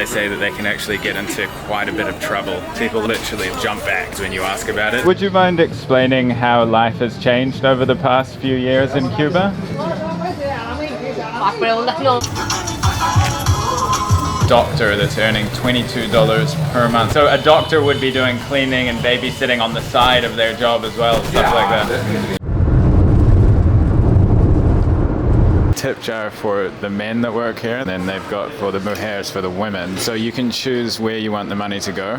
they say that they can actually get into quite a bit of trouble. People literally jump back when you ask about it. Would you mind explaining how life has changed over the past few years in Cuba? Doctor that's earning $22 per month. So a doctor would be doing cleaning and babysitting on the side of their job as well, stuff like that. Tip jar for the men that work here, and then they've got for the mujeres for the women. So you can choose where you want the money to go.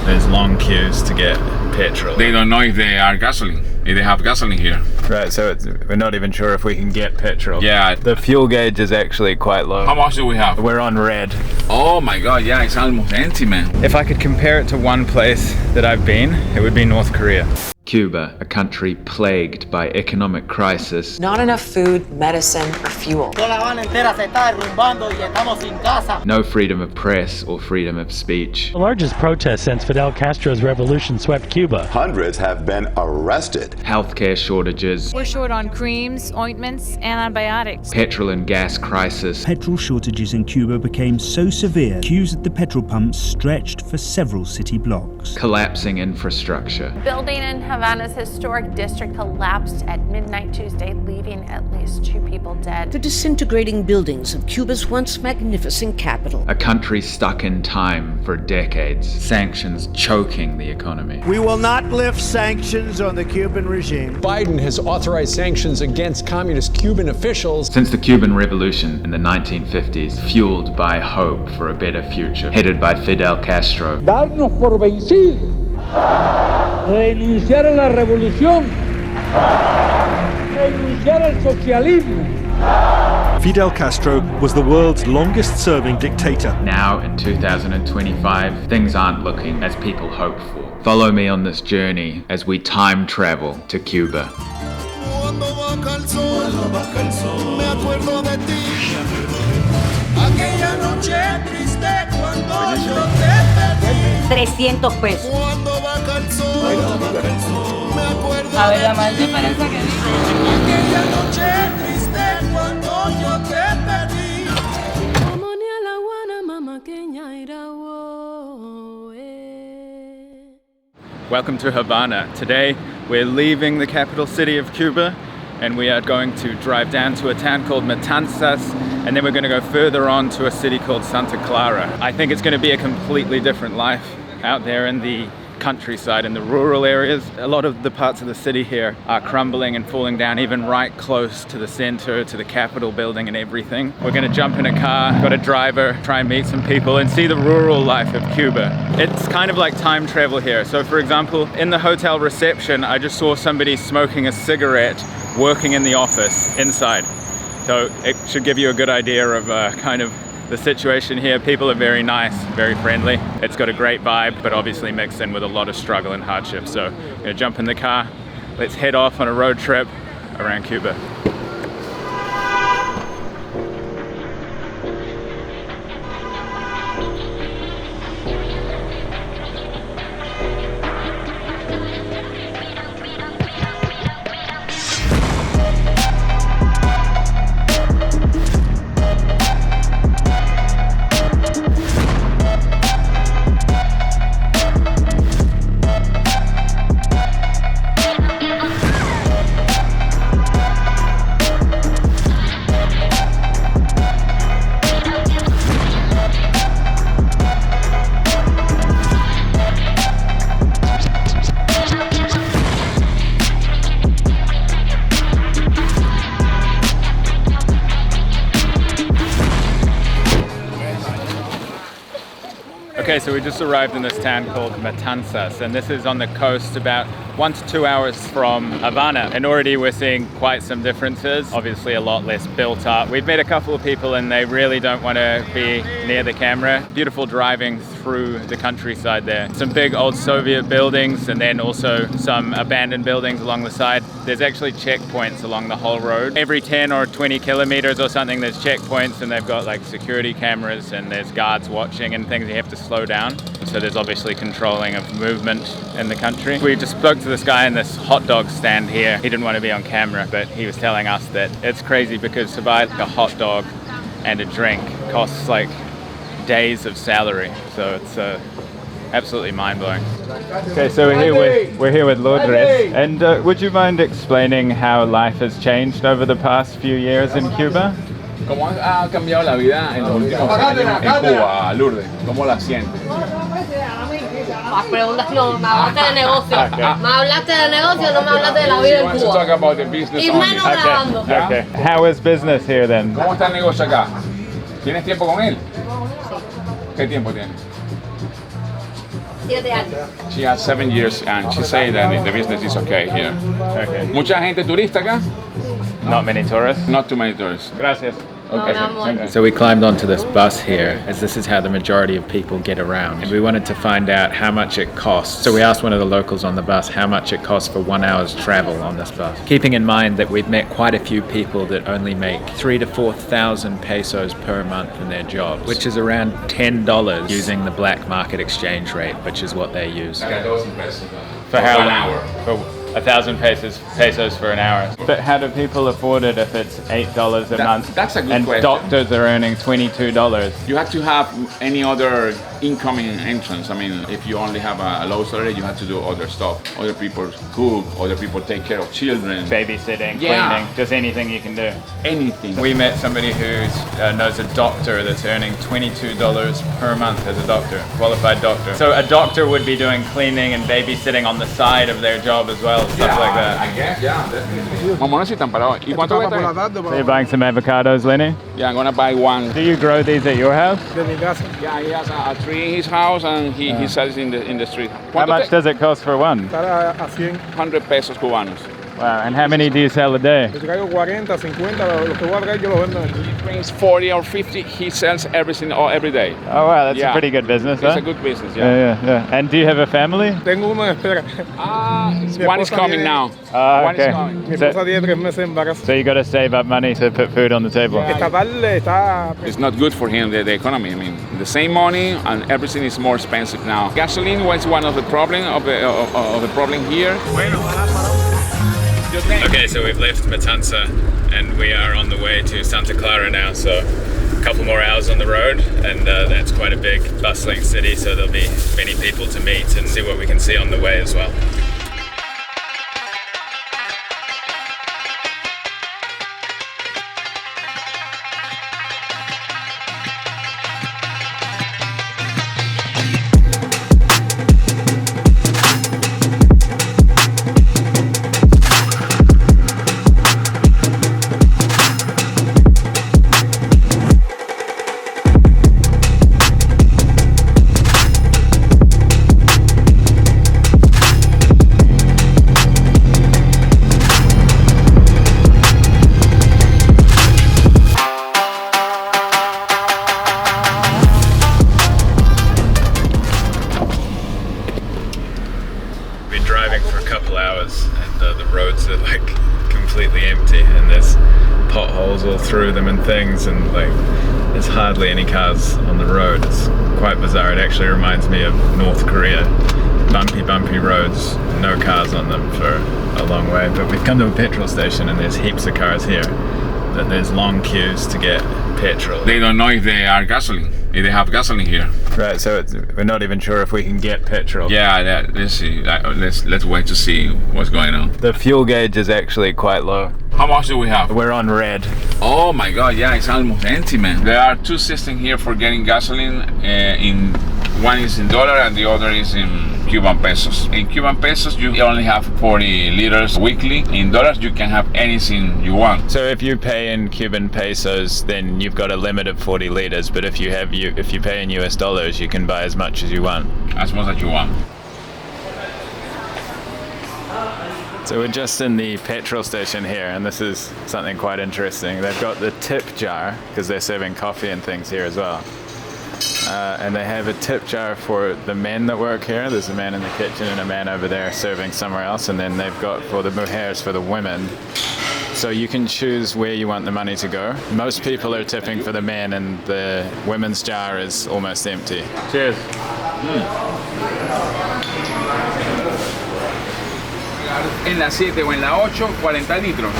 There's long queues to get petrol. They don't know if they are gasoline. If they have gasoline here. Right, so we're not even sure if we can get petrol. Yeah. The fuel gauge is actually quite low. How much do we have? We're on red. Oh my god, yeah, it's almost empty, man. If I could compare it to one place that I've been, it would be North Korea. Cuba, a country plagued by economic crisis. Not enough food, medicine, or fuel. No freedom of press or freedom of speech. The largest protest since Fidel Castro's revolution swept Cuba. Hundreds have been arrested. Healthcare shortages. We're short on creams, ointments, and antibiotics. Petrol and gas crisis. Petrol shortages in Cuba became so severe, queues at the petrol pumps stretched for several city blocks. Collapsing infrastructure. Building in Havana's historic district collapsed at midnight Tuesday, leaving at least 2 people dead. The disintegrating buildings of Cuba's once magnificent capital. A country stuck in time for decades. Sanctions choking the economy. We will not lift sanctions on the Cuban regime. Biden has authorized sanctions against communist Cuban officials. Since the Cuban Revolution in the 1950s, fueled by hope for a better future, headed by Fidel Castro. Darnos por vencidos. Renunciar a la revolución, renunciar al socialismo. Fidel Castro was the world's longest-serving dictator. Now, in 2025, things aren't looking as people hope for. Follow me on this journey as we time travel to Cuba. 300 pesos. A ver, la más diferencia que Welcome to Havana. Today we're leaving the capital city of Cuba and we are going to drive down to a town called Matanzas, and then we're going to go further on to a city called Santa Clara. I think it's going to be a completely different life out there in the countryside, in the rural areas. A lot of the parts of the city here are crumbling and falling down, even right close to the center, to the Capitol building and everything. We're gonna jump in a car, got a driver, try and meet some people and see the rural life of Cuba. It's kind of like time travel here. So for example, in the hotel reception, I just saw somebody smoking a cigarette working in the office inside. So it should give you a good idea of kind of the situation here. People are very nice, very friendly. It's got a great vibe, but obviously mixed in with a lot of struggle and hardship. So I'm gonna jump in the car. Let's head off on a road trip around Cuba. Okay, so we just arrived in this town called Matanzas, and this is on the coast about 1 to 2 hours from Havana. And already we're seeing quite some differences, obviously a lot less built up. We've met a couple of people and they really don't want to be near the camera. Beautiful driving through the countryside there. Some big old Soviet buildings and then also some abandoned buildings along the side. There's actually checkpoints along the whole road. Every 10 or 20 kilometers or something, there's checkpoints, and they've got like security cameras and there's guards watching and things. You have to slow down. So there's obviously controlling of movement in the country. We just spoke to this guy in this hot dog stand here. He didn't want to be on camera, but he was telling us that it's crazy because to buy like a hot dog and a drink costs like days of salary. So it's absolutely mind-blowing. Okay, so we're here with Lourdes, and would you mind explaining how life has changed over the past few years in Cuba? ¿Cómo ha cambiado la vida en los últimos años en Cuba, Lourdes? ¿Cómo la sientes? Más preguntas no, me hablaste de negocio. Me hablaste de negocio, no me hablaste de la vida en Cuba. Talk about the business Y menos grabando. Okay. How is business here then? ¿Cómo está el negocio acá? ¿Tienes tiempo con él? ¿Qué tiempo tienes? 7 años. She has 7 years and she said that the business is okay here. Okay. ¿Mucha gente turista acá? Not many tourists? Not too many tourists. Gracias. Okay. So we climbed onto this bus here, as this is how the majority of people get around. And we wanted to find out how much it costs. So we asked one of the locals on the bus how much it costs for 1 hour's travel on this bus. Keeping in mind that we've met quite a few people that only make 3,000 to 4,000 pesos per month in their jobs, which is around $10 using the black market exchange rate, which is what they use. For how long? 1 hour. For 1,000 pesos for an hour. But how do people afford it if it's $8 a month? That's a good and question. Doctors are earning $22. You have to have any other incoming entrance. I mean, if you only have a low salary, you have to do other stuff. Other people cook, other people take care of children. Babysitting, cleaning, just anything you can do. Anything. We met somebody who knows a doctor that's earning $22 per month as a doctor, qualified doctor. So a doctor would be doing cleaning and babysitting on the side of their job as well, stuff like that. I guess, yeah, definitely. Mamones están parados. ¿Y cuánto cuesta? So you're buying some avocados, Lenny? Yeah, I'm gonna buy one. Do you grow these at your house? Yeah, he has a tree in his house and he sells in the street. How much does it cost for one? 100 pesos cubanos. Wow, and how many do you sell a day? He brings 40 or 50, he sells everything every day. Oh wow, that's a pretty good business, It's huh? a good business, yeah. Yeah. And do you have a family? One is coming now. Oh, One okay. is coming. So you got to save up money to put food on the table. It's not good for him, the economy. I mean, the same money and everything is more expensive now. Gasoline was one of the problem of the problem here. Okay, so we've left Matanzas and we are on the way to Santa Clara now, so a couple more hours on the road, and that's quite a big bustling city, so there'll be many people to meet and see what we can see on the way as well. All through them and things, and like there's hardly any cars on the road. It's quite bizarre. It actually reminds me of North Korea. Bumpy roads, no cars on them for a long way. But we've come to a petrol station and there's heaps of cars here. That there's long queues to get petrol. They don't know if they are gasoline. If they have gasoline here. Right, so we're not even sure if we can get petrol. Yeah, let's see. Let's wait to see what's going on. The fuel gauge is actually quite low. How much do we have? We're on red. Oh my god, yeah, it's almost empty, man. There are two systems here for getting gasoline. One is in dollar and the other is in Cuban pesos. In Cuban pesos, you only have 40 liters weekly. In dollars, you can have anything you want. So if you pay in Cuban pesos, then you've got a limit of 40 liters. But if you pay in US dollars, you can buy as much as you want. As much as you want. So we're just in the petrol station here, and this is something quite interesting. They've got the tip jar, because they're serving coffee and things here as well. and they have a tip jar for the men that work here. There's a man in the kitchen and a man over there serving somewhere else, and then they've got for the mujeres, for the women. So you can choose where you want the money to go. Most people are tipping for the men, and the women's jar is almost empty. Cheers. En la 7 o en la 8, 40 litros.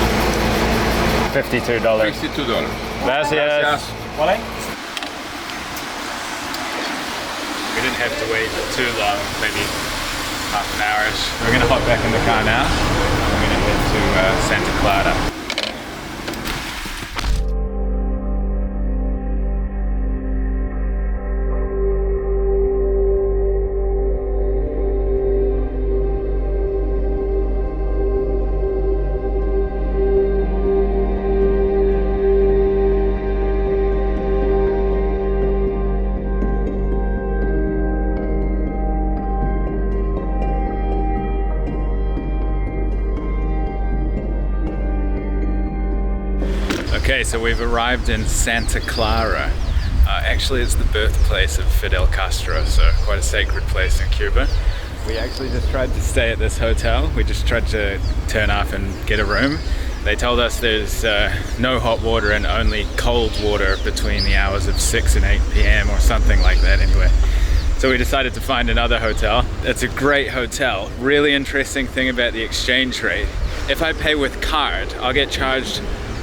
$52. $52. Gracias. Vale. We didn't have to wait too long, maybe half an hour-ish. We're going to hop back in the car now. We're going to head to Santa Clara. Okay, so we've arrived in Santa Clara. Actually, it's the birthplace of Fidel Castro, so quite a sacred place in Cuba. We actually just tried to stay at this hotel. We just tried to turn up and get a room. They told us there's no hot water and only cold water between the hours of 6 and 8 p.m. or something like that anyway. So we decided to find another hotel. It's a great hotel. Really interesting thing about the exchange rate. If I pay with card, I'll get charged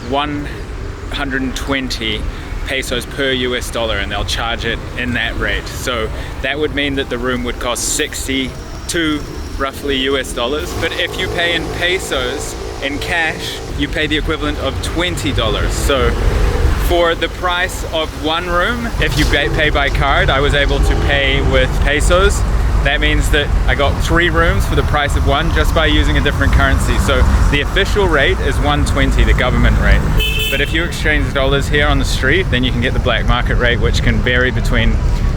120 pesos per US dollar, and they'll charge it in that rate. So that would mean that the room would cost 62 roughly US dollars. But if you pay in pesos, in cash, you pay the equivalent of $20. So for the price of one room, if you pay by card, I was able to pay with pesos. That means that I got 3 rooms for the price of one just by using a different currency. So the official rate is 120, the government rate. But if you exchange dollars here on the street, then you can get the black market rate, which can vary between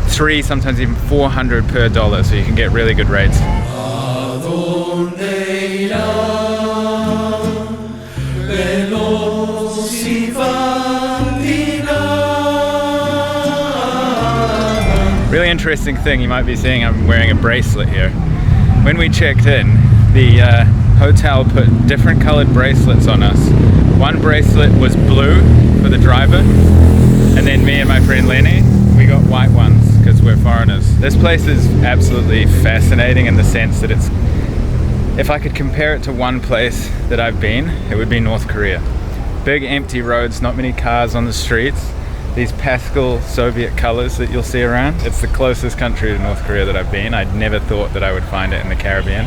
3, sometimes even 400 per dollar. So you can get really good rates. Really interesting thing you might be seeing, I'm wearing a bracelet here. When we checked in, the hotel put different colored bracelets on us. One bracelet was blue for the driver, and then me and my friend Lenny, we got white ones because we're foreigners. This place is absolutely fascinating in the sense that it's, if I could compare it to one place that I've been, it would be North Korea. Big empty roads, not many cars on the streets. These pastel Soviet colors that you'll see around. It's the closest country to North Korea that I've been. I'd never thought that I would find it in the Caribbean.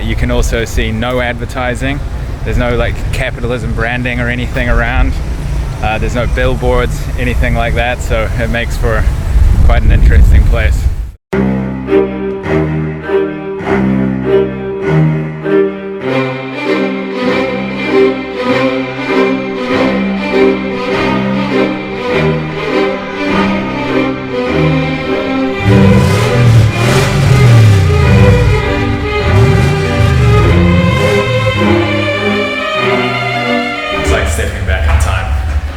You can also see no advertising. There's no like capitalism branding or anything around. There's no billboards, anything like that. So it makes for quite an interesting place.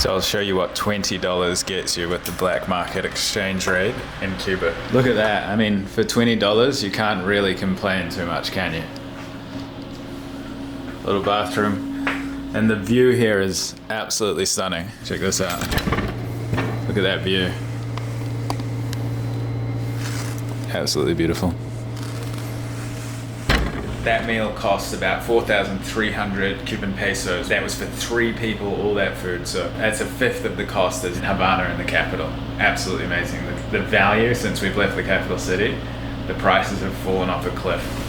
I'll show you what $20 gets you with the black market exchange rate in Cuba. Look at that. I mean, for $20, you can't really complain too much, can you? Little bathroom. And the view here is absolutely stunning. Check this out. Look at that view. Absolutely beautiful. That meal cost about 4,300 Cuban pesos. That was for 3 people, all that food. So that's a fifth of the cost as in Havana in the capital. Absolutely amazing. The value, since we've left the capital city, the prices have fallen off a cliff.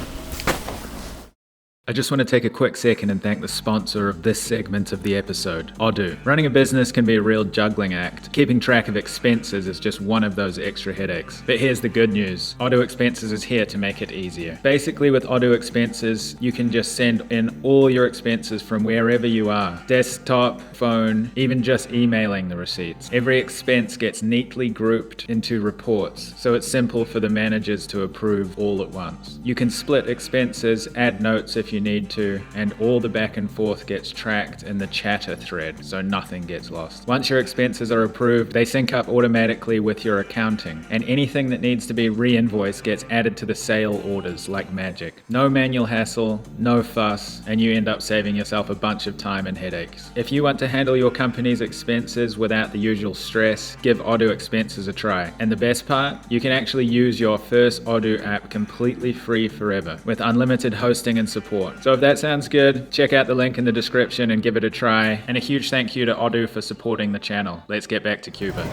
I just want to take a quick second and thank the sponsor of this segment of the episode, Odoo. Running a business can be a real juggling act. Keeping track of expenses is just one of those extra headaches. But here's the good news. Odoo Expenses is here to make it easier. Basically, with Odoo Expenses, you can just send in all your expenses from wherever you are. Desktop, phone, even just emailing the receipts. Every expense gets neatly grouped into reports, so it's simple for the managers to approve all at once. You can split expenses, add notes if you you need to, and all the back and forth gets tracked in the chatter thread, so nothing gets lost. Once your expenses are approved, they sync up automatically with your accounting, and anything that needs to be re-invoiced gets added to the sale orders like magic. No manual hassle, no fuss, and you end up saving yourself a bunch of time and headaches. If you want to handle your company's expenses without the usual stress, give Odoo Expenses a try. And the best part? You can actually use your first Odoo app completely free forever, with unlimited hosting and support. So if that sounds good, check out the link in the description and give it a try. And a huge thank you to Odoo for supporting the channel. Let's get back to Cuba.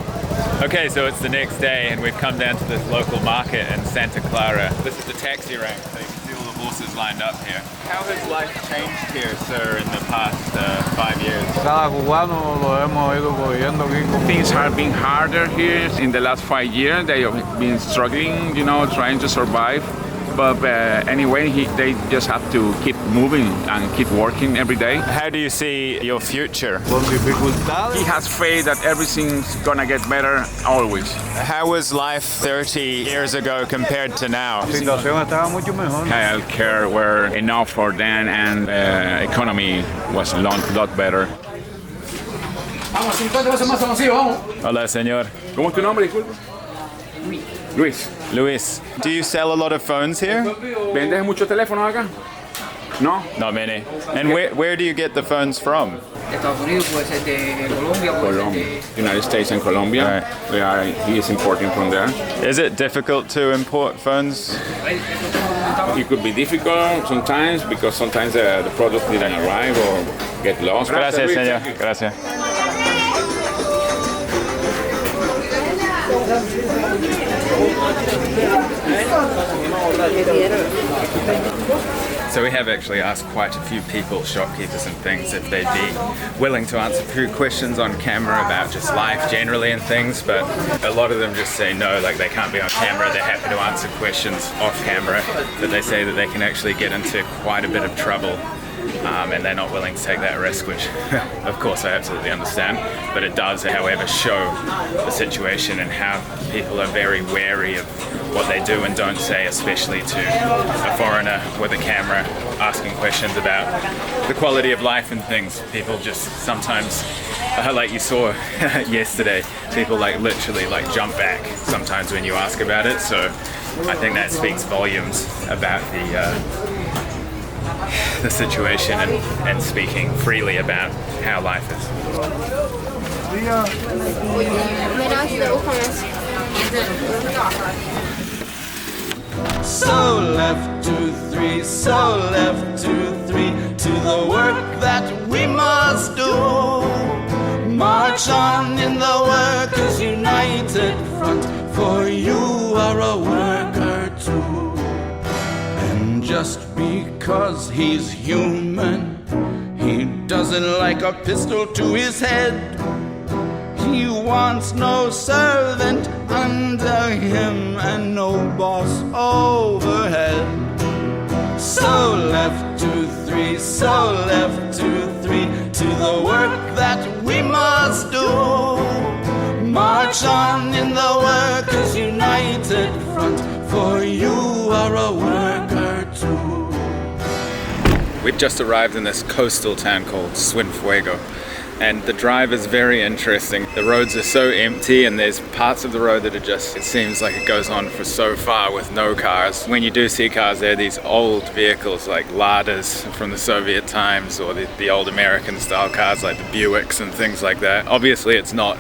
Okay, so it's the next day and we've come down to this local market in Santa Clara. This is the taxi rank, so you can see all the horses lined up here. How has life changed here, sir, in the past 5 years? Things have been harder here in the last 5 years. They have been struggling, you know, trying to survive. But anyway, they just have to keep moving and keep working every day. How do you see your future? He has faith that everything's gonna get better always. How was life 30 years ago compared to now? Healthcare were enough for them, and economy was a lot better. Hola, señor. ¿Cómo es tu nombre, disculpe? Luis. Luis. Do you sell a lot of phones here? ¿Vendes muchos teléfonos acá? No? Not many. And where do you get the phones from? Estados Unidos, puede ser de Colombia, Colombia. United States and Colombia. Right. He is importing from there. Is it difficult to import phones? It could be difficult sometimes because sometimes the product didn't arrive or get lost. Gracias, señor. Gracias. So we have actually asked quite a few people, shopkeepers and things, if they'd be willing to answer a few questions on camera about just life generally and things, but a lot of them just say no, like they can't be on camera. They're happy to answer questions off camera, but they say that they can actually get into quite a bit of trouble. And they're not willing to take that risk, which of course I absolutely understand, but it does, however, show the situation and how people are very wary of what they do and don't say, especially to a foreigner with a camera asking questions about the quality of life and things. People just sometimes, like you saw yesterday, people like literally like jump back sometimes when you ask about it, so I think that speaks volumes about the situation and speaking freely about how life is. So left 2, 3, so left 2, 3, to the work that we must do. March on in the Workers' United Front, for you are a worker too. And just because he's human, he doesn't like a pistol to his head. He wants no servant under him and no boss overhead. So left 2, 3, so left 2, 3, to the work that we must do. March on in the Workers' United Front, for you are a worker too. We've just arrived in this coastal town called Cienfuegos, and the drive is very interesting. The roads are so empty and there's parts of the road that are just, it seems like it goes on for so far with no cars. When you do see cars, they're these old vehicles like Ladas from the Soviet times, or the old American style cars like the Buicks and things like that. Obviously it's not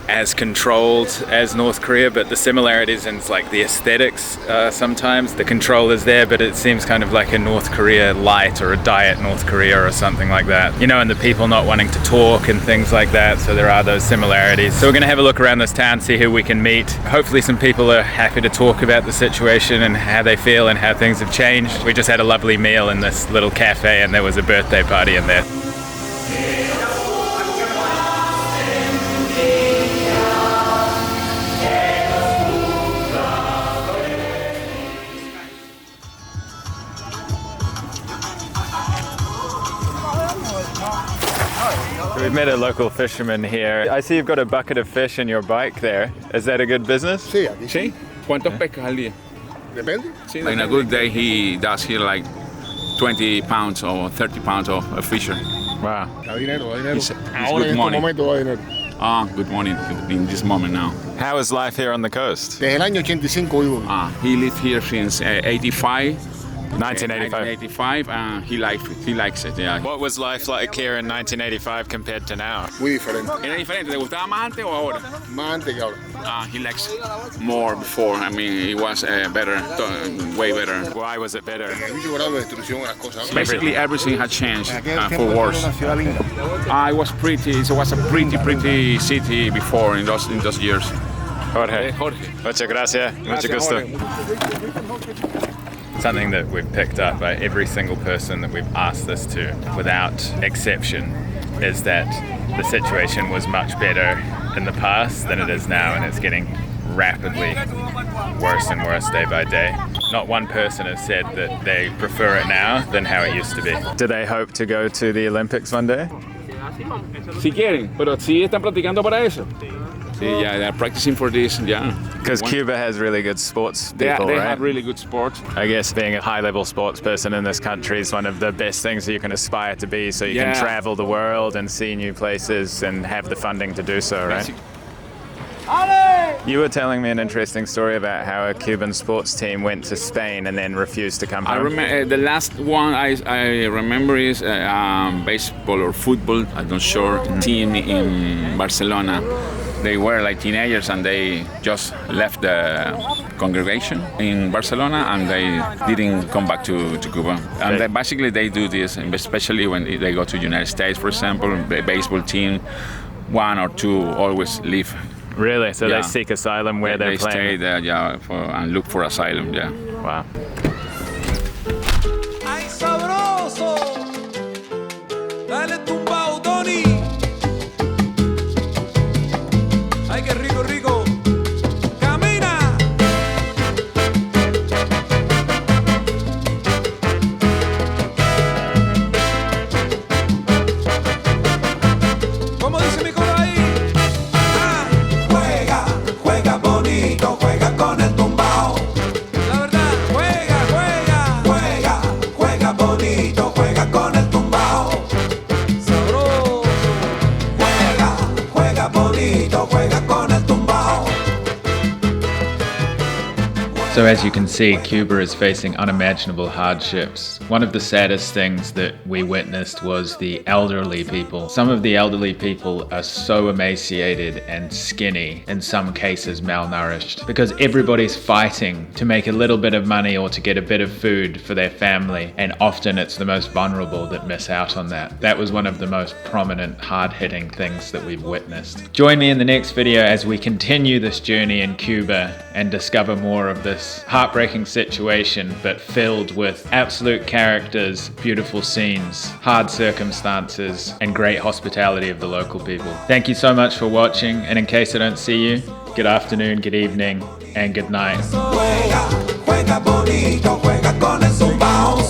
as controlled as North Korea, but the similarities in like the aesthetics, sometimes the control is there, but it seems kind of like a North Korea light or a diet North Korea or something like that, you know, and the people not wanting to talk and things like that, so there are those similarities. So we're gonna have a look around this town, see who we can meet. Hopefully some people are happy to talk about the situation and how they feel and how things have changed. We just had a lovely meal in this little cafe and there was a birthday party in there. We've met a local fisherman here. I see you've got a bucket of fish in your bike there. Is that a good business? Sí, aquí sí. ¿Cuántos pescas al día? Depende. In a good day he does here like 20 pounds or 30 pounds of a fisher. Wow. It's good money. Good morning in this moment now. How is life here on the coast? Desde el año 85 vivo. He lived here since 85. 1985. 1985, he likes it, yeah. What was life like here in 1985 compared to now? Muy diferente. ¿Era diferente? ¿Te gustaba más antes o ahora? Más antes que ahora. He likes more before. I mean, it was better, way better. Why was it better? Basically, everything had changed for worse. It was pretty. It was a pretty city before in those years. Jorge. Muchas gracias. Mucho gusto. Something that we've picked up by every single person that we've asked this to, without exception, is that the situation was much better in the past than it is now, and it's getting rapidly worse and worse day by day. Not one person has said that they prefer it now than how it used to be. Do they hope to go to the Olympics one day? Si quieren, pero sí están practicando para eso. Yeah, they're practicing for this, yeah. Because Cuba has really good sports people, they right? have really good sports. I guess being a high-level sports person in this country is one of the best things that you can aspire to be, so you can travel the world and see new places and have the funding to do so, right? You were telling me an interesting story about how a Cuban sports team went to Spain and then refused to come home. I remember the last one I remember is baseball or football, I'm not sure, team in Barcelona. They were like teenagers and they just left the congregation in Barcelona and they didn't come back to Cuba. And basically they do this, especially when they go to the United States, for example, the baseball team, one or two always leave. Really? So they seek asylum where they're playing? They stay there, yeah, and look for asylum, yeah. Wow. ¡Ay, sabroso! Dale tumbao, Tony. ¡Ay, qué rico, rico! ¡Camina! ¿Cómo dice mi coro ahí? Juega bonito, juega con el tumbao. La verdad, juega bonito, juega con el tumbao. Sabroso. Juega bonito, juega con el tumbao. So as you can see, Cuba is facing unimaginable hardships. One of the saddest things that we witnessed was the elderly people. Some of the elderly people are so emaciated and skinny, in some cases malnourished, because everybody's fighting to make a little bit of money or to get a bit of food for their family, and often it's the most vulnerable that miss out on that. That was one of the most prominent, hard-hitting things that we've witnessed. Join me in the next video as we continue this journey in Cuba and discover more of this heartbreaking situation, but filled with absolute characters, beautiful scenes, hard circumstances, and great hospitality of the local people. Thank you so much for watching, and in case I don't see you, good afternoon, good evening, and good night. Juega bonito, juega con el tumbao.